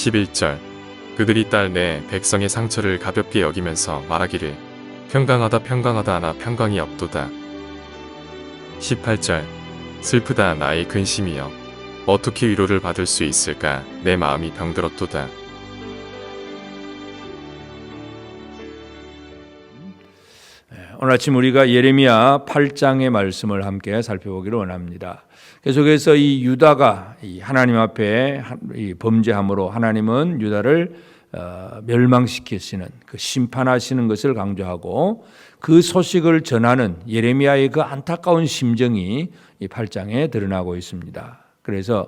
11절 그들이 딸 내 백성의 상처를 가볍게 여기면서 말하기를 평강하다 평강하다 하나 평강이 없도다. 18절 슬프다 나의 근심이여 어떻게 위로를 받을 수 있을까 내 마음이 병들었도다. 오늘 아침 우리가 예레미야 8장의 말씀을 함께 살펴보기를 원합니다. 계속해서 이 유다가 하나님 앞에 범죄함으로 하나님은 유다를 멸망시키시는 그 심판하시는 것을 강조하고 그 소식을 전하는 예레미야의 그 안타까운 심정이 이 8장에 드러나고 있습니다. 그래서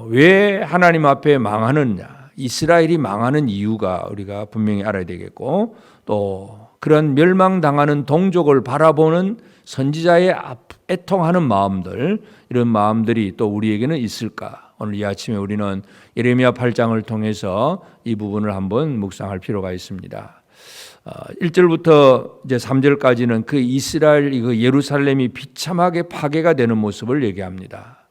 왜 하나님 앞에 망하느냐, 이스라엘이 망하는 이유가 우리가 분명히 알아야 되겠고, 또 그런 멸망당하는 동족을 바라보는 선지자의 애통하는 마음들, 이런 마음들이 또 우리에게는 있을까? 오늘 이 아침에 우리는 예레미야 8장을 통해서 이 부분을 한번 묵상할 필요가 있습니다. 1절부터 이제 3절까지는 그 이스라엘, 그 예루살렘이 비참하게 파괴가 되는 모습을 얘기합니다.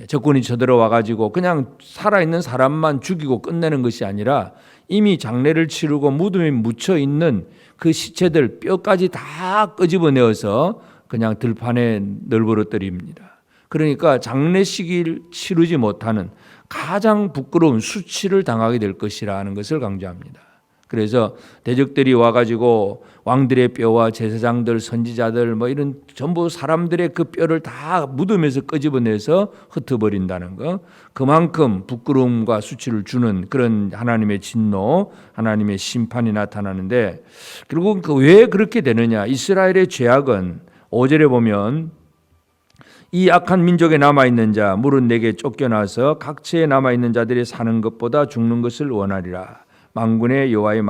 적군이 쳐들어와 가지고 그냥 살아있는 사람만 죽이고 끝내는 것이 아니라 이미 장례를 치르고 무덤에 묻혀 있는 그 시체들 뼈까지 다 끄집어내어서 그냥 들판에 널브러뜨립니다. 그러니까 장례식을 치르지 못하는 가장 부끄러운 수치를 당하게 될 것이라는 것을 강조합니다. 그래서 대적들이 와가지고 왕들의 뼈와 제사장들, 선지자들 뭐 이런 전부 사람들의 그 뼈를 다 무덤에서 끄집어내서 흩어버린다는 거, 그만큼 부끄러움과 수치를 주는 그런 하나님의 진노, 하나님의 심판이 나타나는데, 결국 왜 그렇게 되느냐? 이스라엘의 죄악은 5절에 보면 이 악한 민족에 남아있는 자 물은 내게 쫓겨나서 각처에 남아있는 자들이 사는 것보다 죽는 것을 원하리라. 만군의 여호와의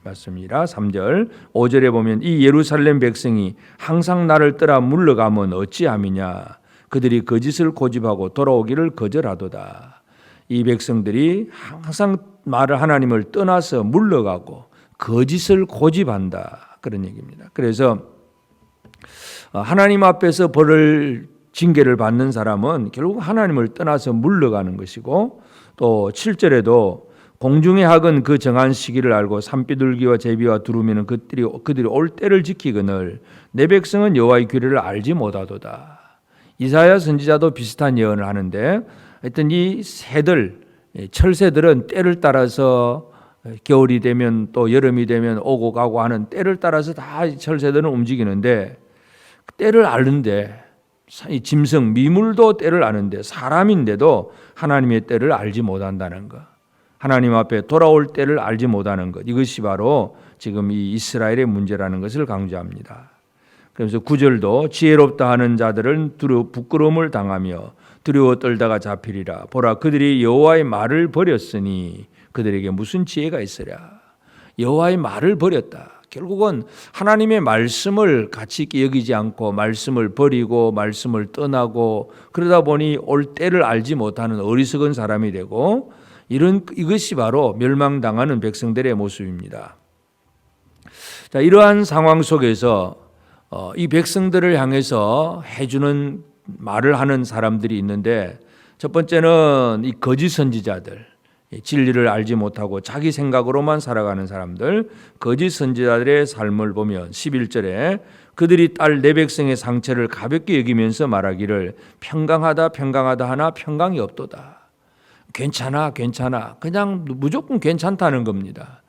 말씀이라. 3절 5절에 보면 이 예루살렘 백성이 항상 나를 떠나 물러가면 어찌함이냐. 그들이 거짓을 고집하고 돌아오기를 거절하도다. 이 백성들이 항상 하나님을 떠나서 물러가고 거짓을 고집한다, 그런 얘기입니다. 그래서 하나님 앞에서 벌을 징계를 받는 사람은 결국 하나님을 떠나서 물러가는 것이고, 또 7절에도 공중의 학은 그 정한 시기를 알고 산비둘기와 제비와 두루미는 그들이 올 때를 지키거늘 내 백성은 여호와의 규례를 알지 못하도다. 이사야 선지자도 비슷한 예언을 하는데, 하여튼 이 새들, 철새들은 때를 따라서 겨울이 되면 또 여름이 되면 오고 가고 하는 때를 따라서 다 철새들은 움직이는데, 때를 아는데, 이 짐승 미물도 때를 아는데 사람인데도 하나님의 때를 알지 못한다는 것, 하나님 앞에 돌아올 때를 알지 못하는 것, 이것이 바로 지금 이 이스라엘의 문제라는 것을 강조합니다. 그래서 9절도 지혜롭다 하는 자들은 부끄러움을 당하며 두려워 떨다가 잡히리라. 보라, 그들이 여호와의 말을 버렸으니 그들에게 무슨 지혜가 있으랴. 여호와의 말을 버렸다. 결국은 하나님의 말씀을 가치 있게 여기지 않고 말씀을 버리고 말씀을 떠나고, 그러다 보니 올 때를 알지 못하는 어리석은 사람이 되고, 이것이 바로 멸망당하는 백성들의 모습입니다. 자, 이러한 상황 속에서 이 백성들을 향해서 해주는 말을 하는 사람들이 있는데, 첫 번째는 이 거짓 선지자들, 진리를 알지 못하고 자기 생각으로만 살아가는 사람들, 거짓 선지자들의 삶을 보면 11절에 그들이 딸 내 백성의 상처를 가볍게 여기면서 말하기를 평강하다 평강하다 하나 평강이 없도다. 괜찮아 괜찮아, 그냥 무조건 괜찮다는 겁니다.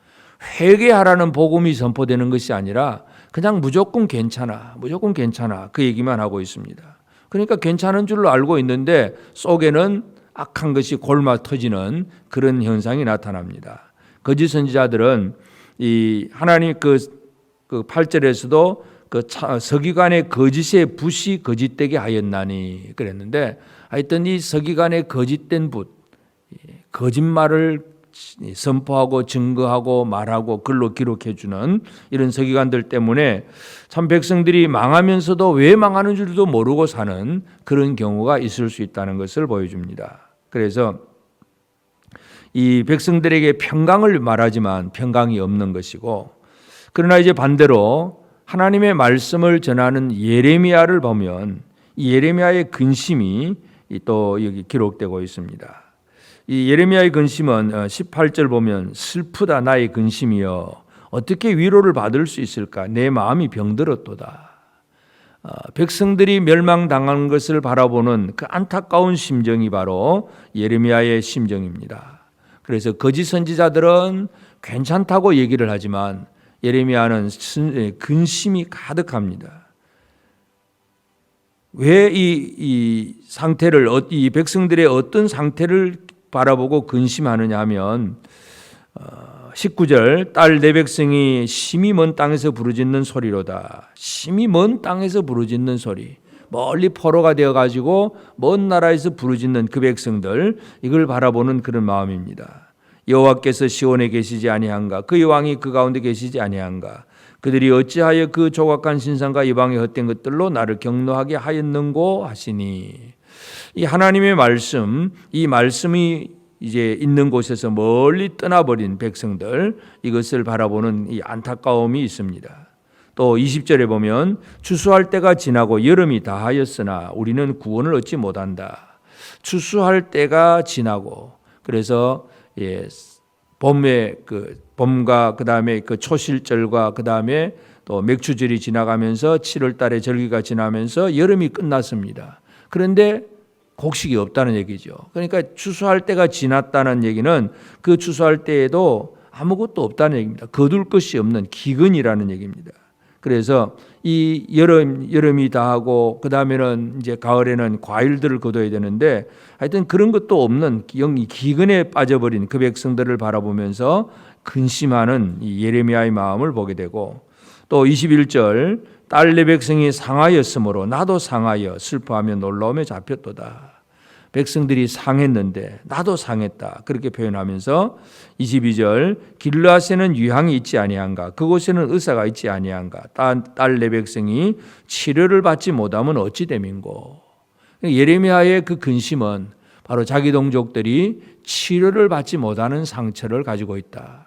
회개하라는 복음이 선포되는 것이 아니라 그냥 무조건 괜찮아 무조건 괜찮아, 그 얘기만 하고 있습니다. 그러니까 괜찮은 줄로 알고 있는데 속에는 악한 것이 골마 터지는 그런 현상이 나타납니다. 거짓 선지자들은 이 하나님 그 8절에서도 그 서기관의 거짓의 붓이 거짓되게 하였나니 그랬는데, 하여튼 이 서기관의 거짓된 붓, 거짓말을 선포하고 증거하고 말하고 글로 기록해 주는 이런 서기관들 때문에 참 백성들이 망하면서도 왜 망하는 줄도 모르고 사는 그런 경우가 있을 수 있다는 것을 보여줍니다. 그래서 이 백성들에게 평강을 말하지만 평강이 없는 것이고, 그러나 이제 반대로 하나님의 말씀을 전하는 예레미야를 보면 이 예레미야의 근심이 또 여기 기록되고 있습니다. 이 예레미야의 근심은 18절 보면 슬프다 나의 근심이여 어떻게 위로를 받을 수 있을까 내 마음이 병들었도다. 백성들이 멸망당한 것을 바라보는 그 안타까운 심정이 바로 예레미야의 심정입니다. 그래서 거짓 선지자들은 괜찮다고 얘기를 하지만 예레미야는 근심이 가득합니다. 왜 이 상태를 이 백성들의 어떤 상태를 바라보고 근심하느냐 하면 19절 딸 내 백성이 심히 먼 땅에서 부르짖는 소리로다. 심히 먼 땅에서 부르짖는 소리. 멀리 포로가 되어가지고 먼 나라에서 부르짖는 그 백성들 이걸 바라보는 그런 마음입니다. 여호와께서 시온에 계시지 아니한가 그의 왕이 그 가운데 계시지 아니한가 그들이 어찌하여 그 조각한 신상과 이방의 헛된 것들로 나를 경노하게 하였는고 하시니 이 하나님의 말씀 이 말씀이 이제 있는 곳에서 멀리 떠나버린 백성들 이것을 바라보는 이 안타까움이 있습니다. 또 20절에 보면 추수할 때가 지나고 여름이 다하였으나 우리는 구원을 얻지 못한다. 추수할 때가 지나고 그래서 봄에 봄과 그다음에 그 초실절과 그다음에 또 맥추절이 지나가면서 7월 달에 절기가 지나면서 여름이 끝났습니다. 그런데 곡식이 없다는 얘기죠. 그러니까 추수할 때가 지났다는 얘기는 그 추수할 때에도 아무것도 없다는 얘기입니다. 거둘 것이 없는 기근이라는 얘기입니다. 그래서 이 여름이 다하고 그 다음에는 이제 가을에는 과일들을 거둬야 되는데 하여튼 그런 것도 없는 영이 기근에 빠져버린 그 백성들을 바라보면서 근심하는 이 예레미야의 마음을 보게 되고 또 21절 딸 내 백성이 상하였으므로 나도 상하여 슬퍼하며 놀라움에 잡혔도다. 백성들이 상했는데 나도 상했다. 그렇게 표현하면서 22절 길르앗에는 유향이 있지 아니한가 그곳에는 의사가 있지 아니한가 딸 내 백성이 치료를 받지 못하면 어찌 됨인고. 예레미야의 그 근심은 바로 자기 동족들이 치료를 받지 못하는 상처를 가지고 있다.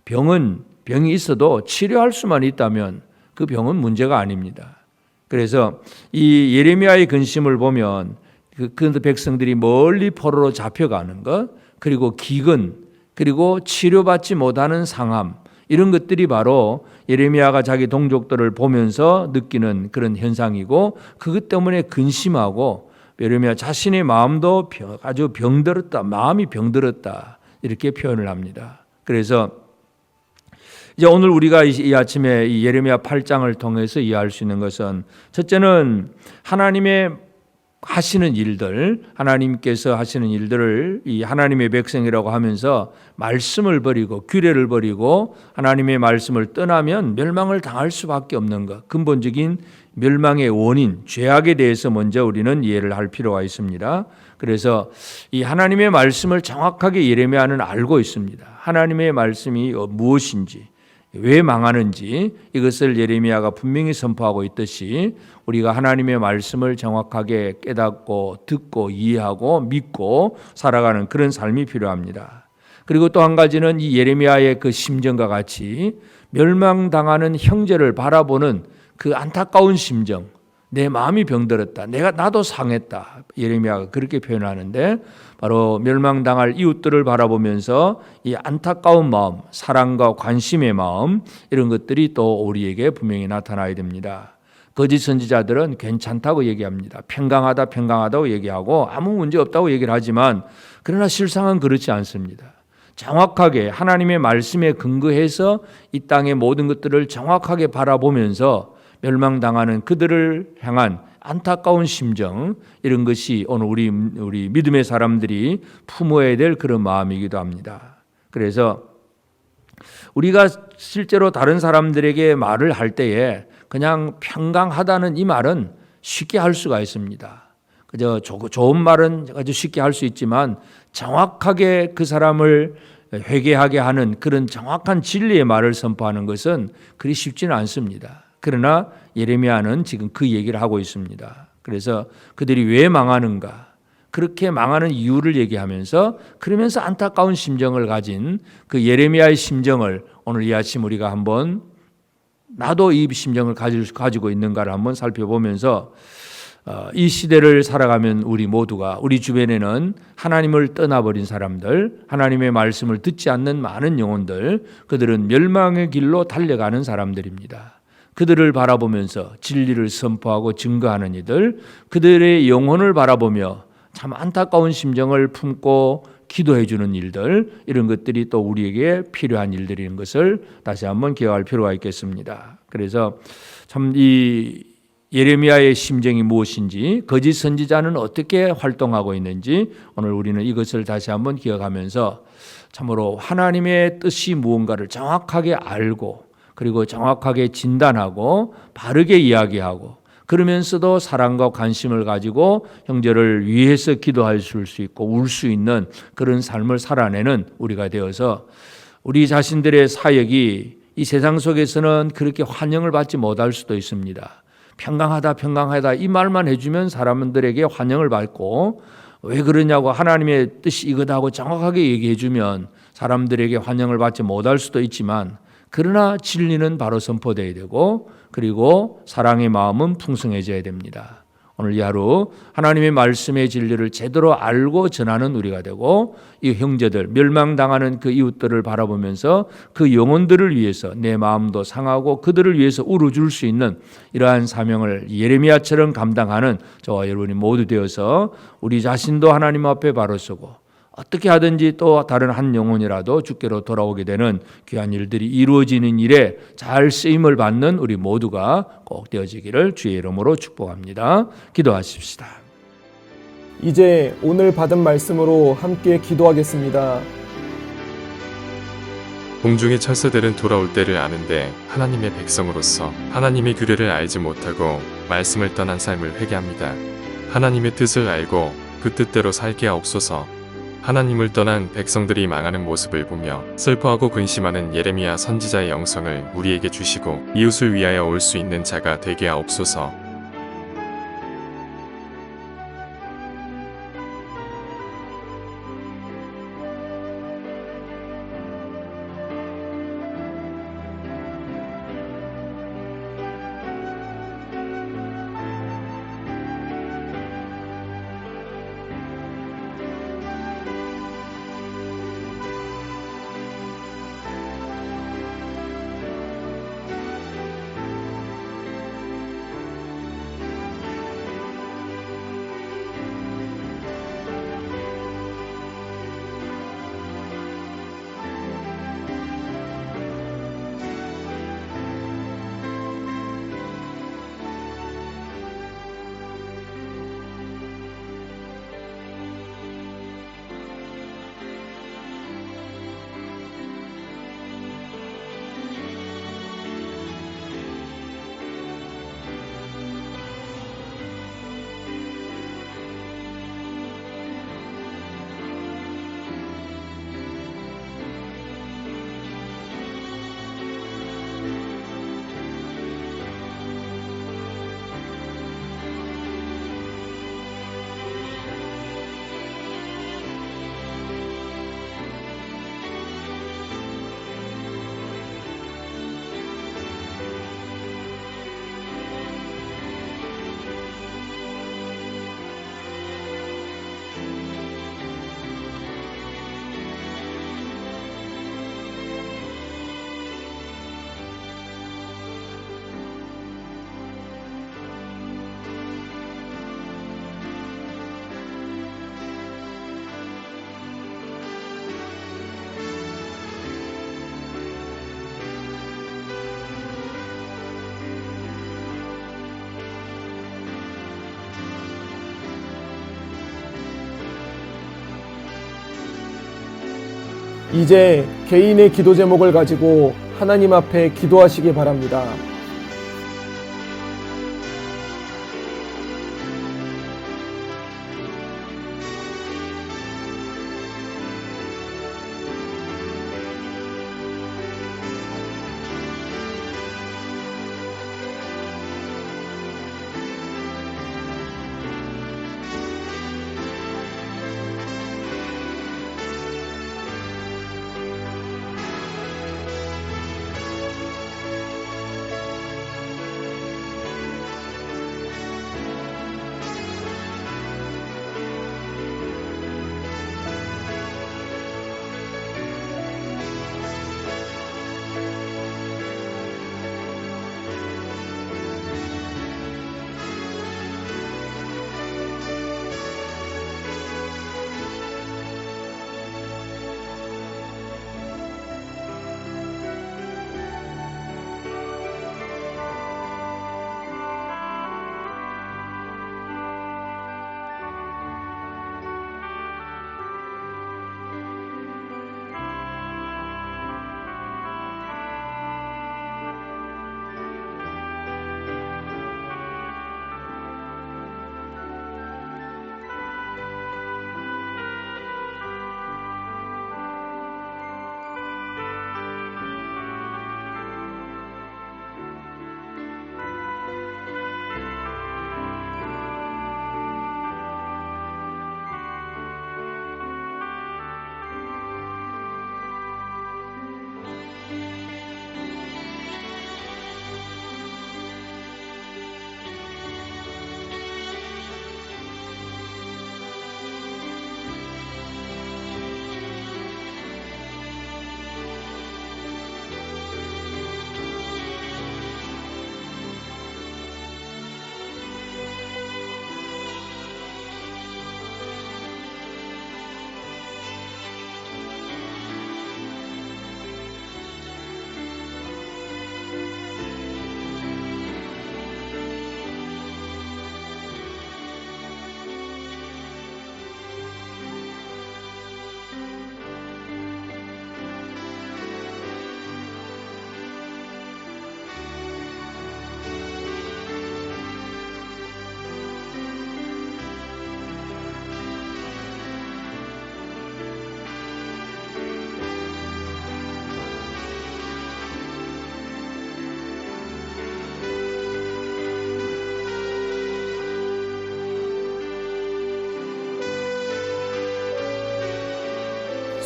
병이 있어도 치료할 수만 있다면 그 병은 문제가 아닙니다. 그래서 이 예레미야의 근심을 보면 그 백성들이 멀리 포로로 잡혀가는 것, 그리고 기근, 그리고 치료받지 못하는 상함, 이런 것들이 바로 예레미야가 자기 동족들을 보면서 느끼는 그런 현상이고 그것 때문에 근심하고 예레미야 자신의 마음도 아주 병들었다, 마음이 병들었다 이렇게 표현을 합니다. 그래서 이제 오늘 우리가 이 아침에 이 예레미야 8장을 통해서 이해할 수 있는 것은 첫째는 하나님의 하시는 일들, 하나님께서 하시는 일들을 이 하나님의 백성이라고 하면서 말씀을 버리고 규례를 버리고 하나님의 말씀을 떠나면 멸망을 당할 수밖에 없는 것, 근본적인 멸망의 원인, 죄악에 대해서 먼저 우리는 이해를 할 필요가 있습니다. 그래서 이 하나님의 말씀을 정확하게 예레미야는 알고 있습니다. 하나님의 말씀이 무엇인지, 왜 망하는지 이것을 예레미야가 분명히 선포하고 있듯이 우리가 하나님의 말씀을 정확하게 깨닫고 듣고 이해하고 믿고 살아가는 그런 삶이 필요합니다. 그리고 또 한 가지는 이 예레미야의 그 심정과 같이 멸망당하는 형제를 바라보는 그 안타까운 심정, 내 마음이 병들었다, 나도 상했다, 예레미야가 그렇게 표현하는데 바로 멸망당할 이웃들을 바라보면서 이 안타까운 마음, 사랑과 관심의 마음 이런 것들이 또 우리에게 분명히 나타나야 됩니다. 거짓 선지자들은 괜찮다고 얘기합니다. 평강하다고 얘기하고 아무 문제 없다고 얘기를 하지만 그러나 실상은 그렇지 않습니다. 정확하게 하나님의 말씀에 근거해서 이 땅의 모든 것들을 정확하게 바라보면서 멸망당하는 그들을 향한 안타까운 심정 이런 것이 오늘 우리 믿음의 사람들이 품어야 될 그런 마음이기도 합니다. 그래서 우리가 실제로 다른 사람들에게 말을 할 때에 그냥 평강하다는 이 말은 쉽게 할 수가 있습니다. 그저 좋은 말은 아주 쉽게 할 수 있지만 정확하게 그 사람을 회개하게 하는 그런 정확한 진리의 말을 선포하는 것은 그리 쉽지는 않습니다. 그러나 예레미야는 지금 그 얘기를 하고 있습니다. 그래서 그들이 왜 망하는가, 그렇게 망하는 이유를 얘기하면서 그러면서 안타까운 심정을 가진 그 예레미야의 심정을 오늘 이 아침 우리가 한번 나도 이 심정을 가지고 있는가를 한번 살펴보면서 이 시대를 살아가면 우리 모두가 우리 주변에는 하나님을 떠나버린 사람들, 하나님의 말씀을 듣지 않는 많은 영혼들, 그들은 멸망의 길로 달려가는 사람들입니다. 그들을 바라보면서 진리를 선포하고 증거하는 이들, 그들의 영혼을 바라보며 참 안타까운 심정을 품고 기도해 주는 일들, 이런 것들이 또 우리에게 필요한 일들인 것을 다시 한번 기억할 필요가 있겠습니다. 그래서 참 이 예레미야의 심정이 무엇인지, 거짓 선지자는 어떻게 활동하고 있는지 오늘 우리는 이것을 다시 한번 기억하면서 참으로 하나님의 뜻이 무언가를 정확하게 알고, 그리고 정확하게 진단하고 바르게 이야기하고, 그러면서도 사랑과 관심을 가지고 형제를 위해서 기도할 수 있고 울 수 있는 그런 삶을 살아내는 우리가 되어서 우리 자신들의 사역이 이 세상 속에서는 그렇게 환영을 받지 못할 수도 있습니다. 평강하다 이 말만 해주면 사람들에게 환영을 받고, 왜 그러냐고 하나님의 뜻이 이거다 하고 정확하게 얘기해 주면 사람들에게 환영을 받지 못할 수도 있지만, 그러나 진리는 바로 선포되어야 되고, 그리고 사랑의 마음은 풍성해져야 됩니다. 오늘 이 하루 하나님의 말씀의 진리를 제대로 알고 전하는 우리가 되고, 이 형제들, 멸망당하는 그 이웃들을 바라보면서 그 영혼들을 위해서 내 마음도 상하고 그들을 위해서 울어줄 수 있는 이러한 사명을 예레미야처럼 감당하는 저와 여러분이 모두 되어서 우리 자신도 하나님 앞에 바로 서고, 어떻게 하든지 또 다른 한 영혼이라도 주께로 돌아오게 되는 귀한 일들이 이루어지는 일에 잘 쓰임을 받는 우리 모두가 꼭 되어지기를 주의 이름으로 축복합니다. 기도하십시다. 이제 오늘 받은 말씀으로 함께 기도하겠습니다. 공중의 철새들은 돌아올 때를 아는데 하나님의 백성으로서 하나님의 규례를 알지 못하고 말씀을 떠난 삶을 회개합니다. 하나님의 뜻을 알고 그 뜻대로 살게 하옵소서. 하나님을 떠난 백성들이 망하는 모습을 보며 슬퍼하고 근심하는 예레미야 선지자의 영성을 우리에게 주시고 이웃을 위하여 올 수 있는 자가 되게 하옵소서. 이제 개인의 기도 제목을 가지고 하나님 앞에 기도하시기 바랍니다.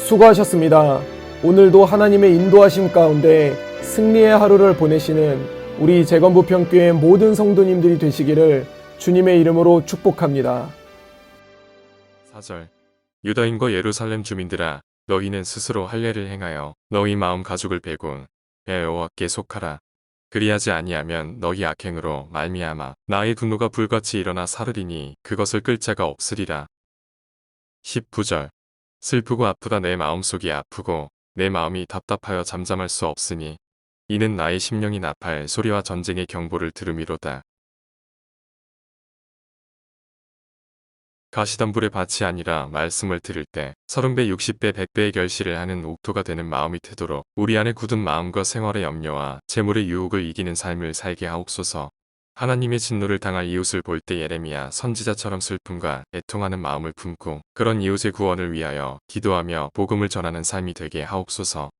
수고하셨습니다. 오늘도 하나님의 인도하심 가운데 승리의 하루를 보내시는 우리 재건부평교회 모든 성도님들이 되시기를 주님의 이름으로 축복합니다. 4절 유다인과 예루살렘 주민들아 너희는 스스로 할례를 행하여 너희 마음 가죽을 베고 여호와께 속하라. 그리하지 아니하면 너희 악행으로 말미암아 나의 분노가 불같이 일어나 사르리니 그것을 끌 자가 없으리라. 19절 슬프고 아프다 내 마음속이 아프고 내 마음이 답답하여 잠잠할 수 없으니 이는 나의 심령이 나팔 소리와 전쟁의 경보를 들음이로다. 가시덤불의 밭이 아니라 말씀을 들을 때 30배 60배 100배의 결실을 하는 옥토가 되는 마음이 되도록 우리 안에 굳은 마음과 생활의 염려와 재물의 유혹을 이기는 삶을 살게 하옵소서. 하나님의 진노를 당할 이웃을 볼 때 예레미야 선지자처럼 슬픔과 애통하는 마음을 품고 그런 이웃의 구원을 위하여 기도하며 복음을 전하는 삶이 되게 하옵소서.